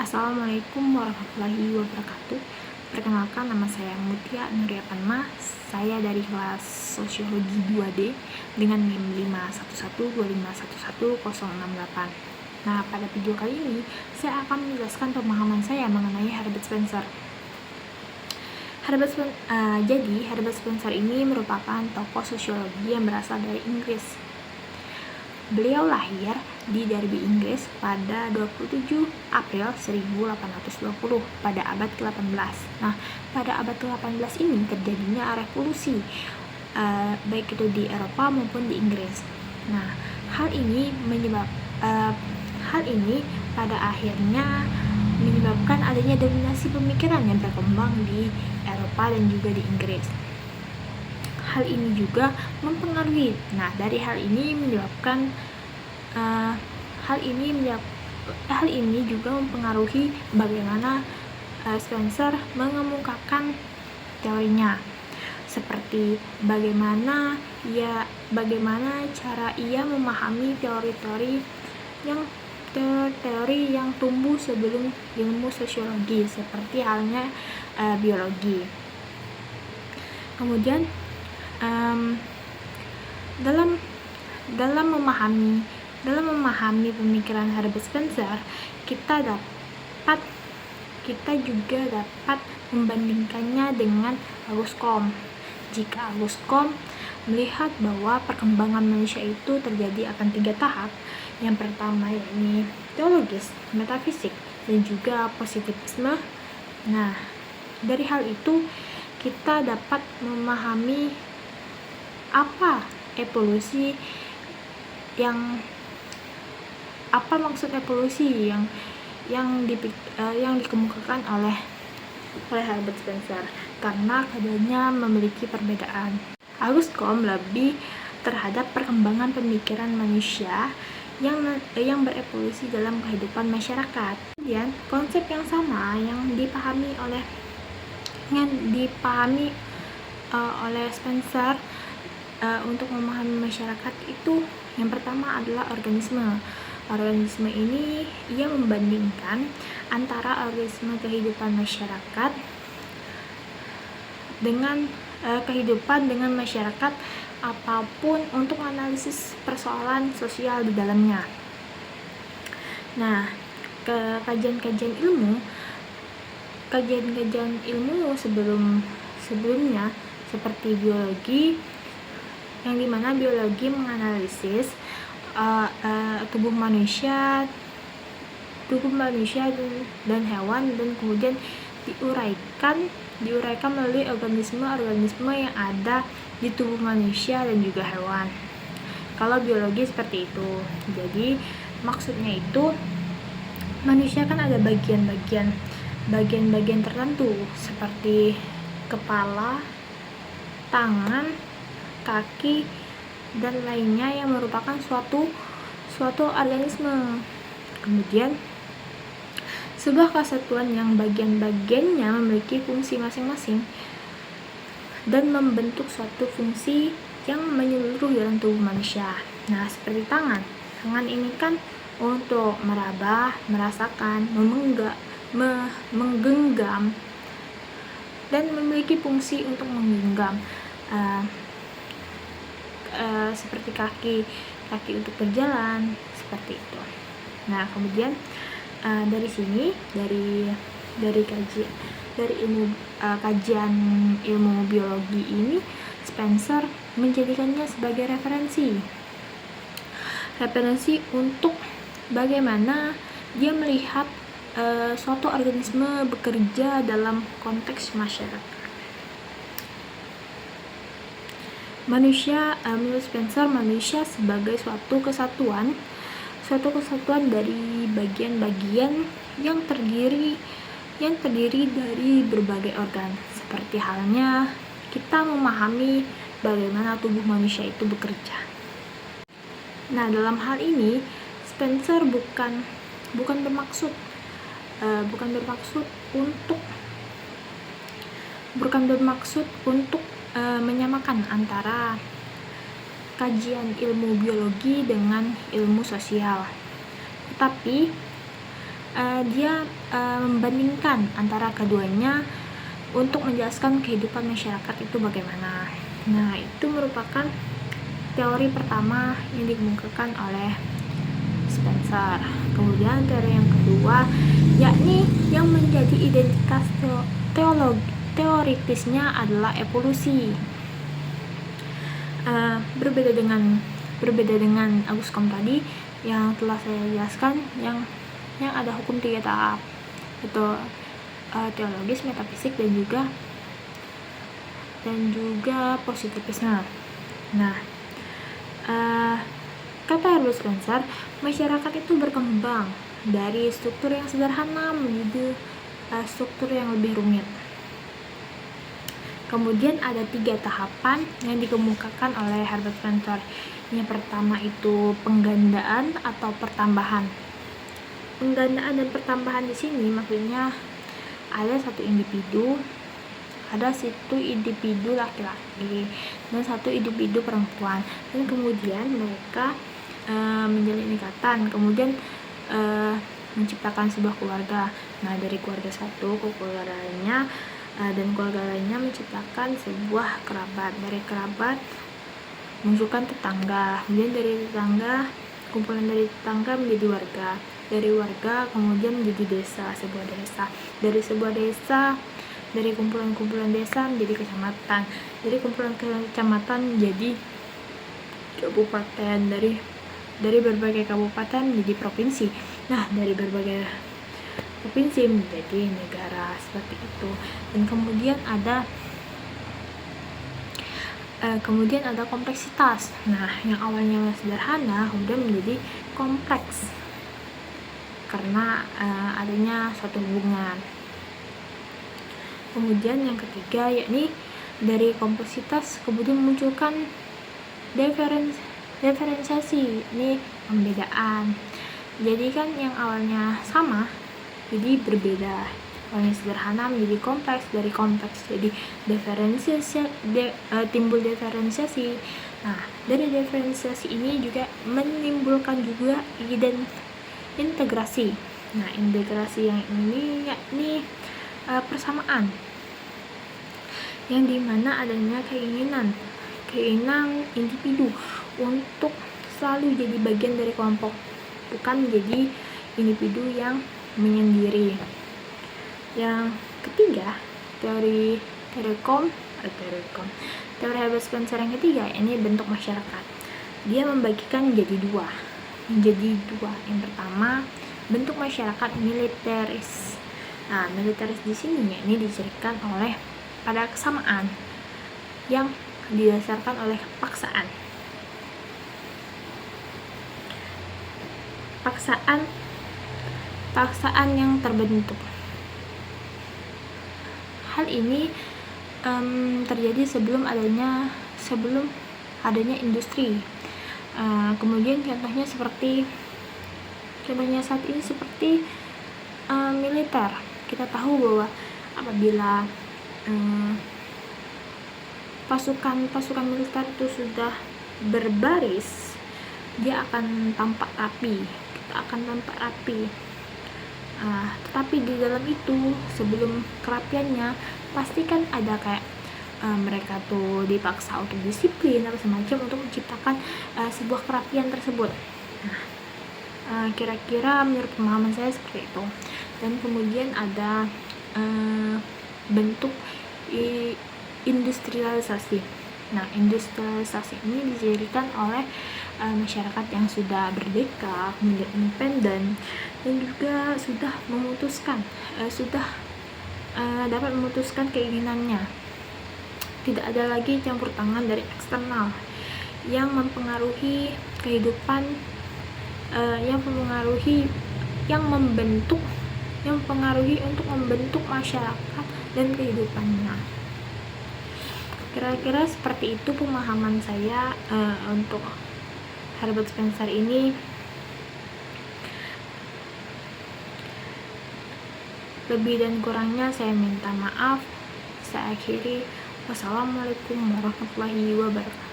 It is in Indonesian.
Assalamualaikum warahmatullahi wabarakatuh. Perkenalkan, nama saya Mutia Nuria Panma. Saya dari kelas Sosiologi 2D dengan NIM 51125111068. Nah, pada video kali ini saya akan menjelaskan pemahaman saya mengenai Herbert Spencer. Jadi Herbert Spencer ini merupakan tokoh sosiologi yang berasal dari Inggris. Beliau lahir di Derby, Inggris pada 27 April 1820 pada abad ke-18. Nah, pada abad ke-18 ini terjadinya revolusi, baik itu di Eropa maupun di Inggris. Nah, hal ini pada akhirnya menyebabkan adanya dominasi pemikiran yang berkembang di Eropa dan juga di Inggris. Hal ini juga mempengaruhi. Nah, dari hal ini juga mempengaruhi bagaimana Spencer mengemukakan teorinya, seperti bagaimana cara ia memahami teori yang tumbuh sebelum ilmu sosiologi, seperti halnya biologi. Kemudian dalam memahami pemikiran Herbert Spencer, kita juga dapat membandingkannya dengan Auguste Comte. Jika Auguste Comte melihat bahwa perkembangan manusia itu terjadi akan 3 tahap. Yang pertama yakni teologis, metafisik, dan juga positivisme. Nah, dari hal itu kita dapat memahami apa maksud evolusi yang dikemukakan oleh Herbert Spencer, karena keduanya memiliki perbedaan. Auguste Comte lebih terhadap perkembangan pemikiran manusia yang berevolusi dalam kehidupan masyarakat. Kemudian konsep yang sama yang dipahami oleh Spencer untuk memahami masyarakat itu, yang pertama adalah organisme. Organisme ini ia membandingkan antara organisme kehidupan masyarakat dengan masyarakat apapun untuk analisis persoalan sosial di dalamnya. Nah, kajian-kajian ilmu sebelumnya seperti biologi, yang dimana biologi menganalisis tubuh manusia dan hewan, dan kemudian diuraikan melalui organisme yang ada di tubuh manusia dan juga hewan. Kalau biologi seperti itu. Jadi maksudnya itu, manusia kan ada bagian-bagian tertentu seperti kepala, tangan, kaki, dan lainnya yang merupakan suatu organisme. Kemudian sebuah kesatuan yang bagian-bagiannya memiliki fungsi masing-masing dan membentuk suatu fungsi yang menyeluruh dalam tubuh manusia. Nah, seperti tangan ini kan untuk meraba, merasakan, menggenggam, dan memiliki fungsi untuk menggenggam. Seperti kaki untuk berjalan, seperti itu. Nah, kemudian dari kajian ilmu biologi ini, Spencer menjadikannya sebagai referensi untuk bagaimana dia melihat suatu organisme bekerja dalam konteks masyarakat. Menurut Spencer, manusia sebagai suatu kesatuan dari bagian-bagian yang terdiri dari berbagai organ. Seperti halnya kita memahami bagaimana tubuh manusia itu bekerja. Nah, dalam hal ini Spencer bukan bermaksud untuk menyamakan antara kajian ilmu biologi dengan ilmu sosial. Tetapi dia membandingkan antara keduanya untuk menjelaskan kehidupan masyarakat itu bagaimana. Nah, itu merupakan teori pertama yang dikemukakan oleh Spencer. Kemudian teori yang kedua, yakni yang menjadi identitas teoritisnya adalah evolusi. Berbeda dengan Auguste Comte tadi yang telah saya jelaskan, yang ada hukum 3 tahap, itu teologis, metafisik, dan juga positivisme. Nah, kata Herbert Spencer, masyarakat itu berkembang dari struktur yang sederhana menuju struktur yang lebih rumit. Kemudian ada 3 tahapan yang dikemukakan oleh Herbert Spencer. Yang pertama itu penggandaan atau pertambahan. Penggandaan dan pertambahan di sini maksudnya ada satu individu laki-laki dan satu individu perempuan, dan kemudian mereka menjalin ikatan, kemudian menciptakan sebuah keluarga. Nah, dari keluarga satu ke keluarga lainnya, dan keluarga lainnya menciptakan sebuah kerabat. Dari kerabat menunjukkan tetangga, kemudian dari tetangga, kumpulan dari tetangga menjadi warga, dari warga kemudian menjadi desa, sebuah desa, dari sebuah desa, dari kumpulan-kumpulan desa menjadi kecamatan, dari kumpulan kecamatan menjadi kabupaten, dari berbagai kabupaten menjadi provinsi. Nah, dari berbagai provinsi menjadi negara, seperti itu. Dan kemudian ada kompleksitas. Nah, yang awalnya sederhana kemudian menjadi kompleks karena adanya suatu hubungan. Kemudian yang ketiga, yakni dari kompleksitas kemudian memunculkan diferensiasi, ini pembedaan. Jadi kan yang awalnya sama jadi berbeda, awalnya sederhana menjadi kompleks, dari kompleks jadi timbul diferensiasi. Nah, dari diferensiasi ini juga menimbulkan juga integrasi. Nah, integrasi yang ini yakni persamaan, yang dimana adanya keinginan individu untuk selalu jadi bagian dari kelompok, bukan menjadi individu yang menyendiri. Yang ketiga, teori Herbert Spencer yang ketiga, ini bentuk masyarakat. Dia membagikan menjadi dua. Yang pertama, bentuk masyarakat militeris. Nah, militeris di sini ini dicirikan oleh pada kesamaan yang didasarkan oleh paksaan yang terbentuk. Hal ini terjadi sebelum adanya industri. Kemudian contohnya saat ini seperti militer. Kita tahu bahwa apabila pasukan militer itu sudah berbaris, dia akan tampak rapi. Tetapi di dalam itu, sebelum kerapiannya, pasti kan ada kayak mereka tuh dipaksa untuk disiplin atau semacam untuk menciptakan sebuah kerapian tersebut. Nah, kira-kira menurut pemahaman saya seperti itu. Dan kemudian ada bentuk industrialisasi. Nah, industrialisasi ini dijadikan oleh masyarakat yang sudah merdeka, kemudian independen, dan juga sudah dapat memutuskan keinginannya. Tidak ada lagi campur tangan dari eksternal yang mempengaruhi kehidupan, yang mempengaruhi untuk membentuk masyarakat dan kehidupannya. Kira-kira seperti itu pemahaman saya untuk Herbert Spencer ini. Lebih dan kurangnya saya minta maaf. Saya akhiri. Wassalamualaikum warahmatullahi wabarakatuh.